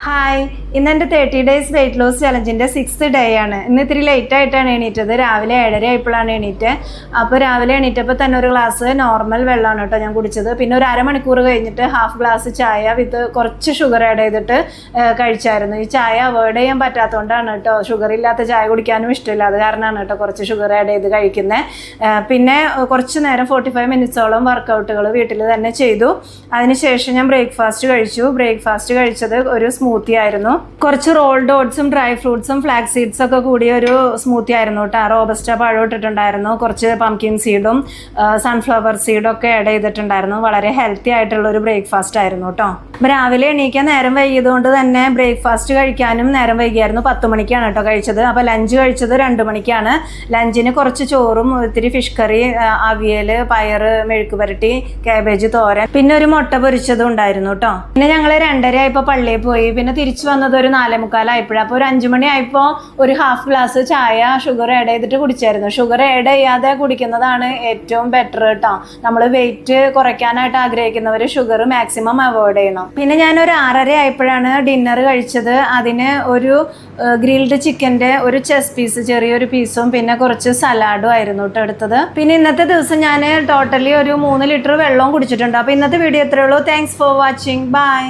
Hi, ഇന്ന് എൻ്റെ 30 days weight loss ചലഞ്ചിൻ്റെ 6th ഡേ ആണ്. ഇന്ന് ഇത്തിരി ലേറ്റ് ആയിട്ടാണ് എണീറ്റത്. രാവിലെ 7:30 ആയപ്പോഴാണ് എണീറ്റ്. അപ്പോൾ രാവിലെ എണീറ്റപ്പോൾ തന്നെ ഒരു ഗ്ലാസ് നോർമൽ വെള്ളമാണ് കേട്ടോ ഞാൻ കുടിച്ചത്. പിന്നെ ഒരു അരമണിക്കൂർ കഴിഞ്ഞിട്ട് ഹാഫ് ഗ്ലാസ് ചായ വിത്ത് കുറച്ച് ഷുഗർ ആഡ് ചെയ്തിട്ട് കഴിച്ചായിരുന്നു. ഈ ചായ അവോയ്ഡ് ചെയ്യാൻ പറ്റാത്തതുകൊണ്ടാണ് കേട്ടോ. ഷുഗർ ഇല്ലാത്ത ചായ കുടിക്കാനും ഇഷ്ടമില്ല, അത് കാരണമാണ് കേട്ടോ കുറച്ച് ഷുഗർ ആഡ് ചെയ്ത് കഴിക്കുന്നത്. പിന്നെ കുറച്ച് നേരം 45 മിനിറ്റ്സോളം വർക്കൗട്ടുകൾ വീട്ടിൽ തന്നെ ചെയ്തു. അതിനുശേഷം ഞാൻ ബ്രേക്ക്ഫാസ്റ്റ് കഴിച്ചു. ബ്രേക്ക്ഫാസ്റ്റ് കഴിച്ചത് ഒരു സ്മൂത്തി ആയിരുന്നു. കുറച്ച് റോൾഡ് ഓട്സും ഡ്രൈ ഫ്രൂട്ട്സും ഫ്ലാക്സ് സീഡ്സ് ഒക്കെ കൂടിയ ഒരു സ്മൂത്തി ആയിരുന്നു കേട്ടോ. റോബസ്റ്റ പഴം ഇട്ടിട്ടുണ്ടായിരുന്നു, കുറച്ച് പംകിൻ സീഡും സൺഫ്ലവർ സീഡും ഒക്കെ ആഡ് ചെയ്തിട്ടുണ്ടായിരുന്നു. വളരെ ഹെൽത്തി ആയിട്ടുള്ള ഒരു ബ്രേക്ക്ഫാസ്റ്റ് ആയിരുന്നു കേട്ടോ. അപ്പം രാവിലെ എണീക്കാൻ നേരം വൈകിയതുകൊണ്ട് തന്നെ ബ്രേക്ക്ഫാസ്റ്റ് കഴിക്കാനും നേരം വൈകിയായിരുന്നു. 10 മണിക്കാണ് കേട്ടോ കഴിച്ചത്. അപ്പോൾ ലഞ്ച് കഴിച്ചത് 2 മണിക്കാണ്. ലഞ്ചിന് കുറച്ച് ചോറും ഇത്തിരി ഫിഷ് കറി, അവിയൽ, പയർ, മെഴുക്ക് പുരട്ടി, കാബേജ് തോരൻ, പിന്നെ ഒരു മുട്ട പൊരിച്ചതും ഉണ്ടായിരുന്നു കേട്ടോ. പിന്നെ ഞങ്ങൾ 2:30 ആയപ്പോൾ പള്ളിയിൽ പോയി. പിന്നെ തിരിച്ചു വന്നത് ഒരു 4:45 ആയപ്പോഴാണ്. അപ്പോൾ ഒരു 5 മണി ആയപ്പോൾ ഒരു ഹാഫ് ഗ്ലാസ് ചായ ഷുഗർ ആഡ് ചെയ്തിട്ട് കുടിച്ചായിരുന്നു. ഷുഗർ ആഡ് ചെയ്യാതെ കുടിക്കുന്നതാണ് ഏറ്റവും ബെറ്റർ കേട്ടോ. നമ്മൾ വെയിറ്റ് കുറയ്ക്കാനായിട്ട് ആഗ്രഹിക്കുന്നവർ ഷുഗർ മാക്സിമം അവോയ്ഡ് ചെയ്യണം. പിന്നെ ഞാനൊരു 6:30 ആയപ്പോഴാണ് ഡിന്നർ കഴിച്ചത്. അതിന് ഒരു ഗ്രിൽഡ് ചിക്കൻ്റെ ഒരു ചെസ്റ്റ് പീസ്, ചെറിയൊരു പീസും പിന്നെ കുറച്ച് സലാഡും ആയിരുന്നു കേട്ടോ എടുത്തത്. പിന്നെ ഇന്നത്തെ ദിവസം ഞാൻ ടോട്ടലി ഒരു 3 ലിറ്റർ വെള്ളവും കുടിച്ചിട്ടുണ്ട്. അപ്പോൾ ഇന്നത്തെ വീഡിയോ എത്രയേ ഉള്ളൂ. Thanks for watching. ബൈ.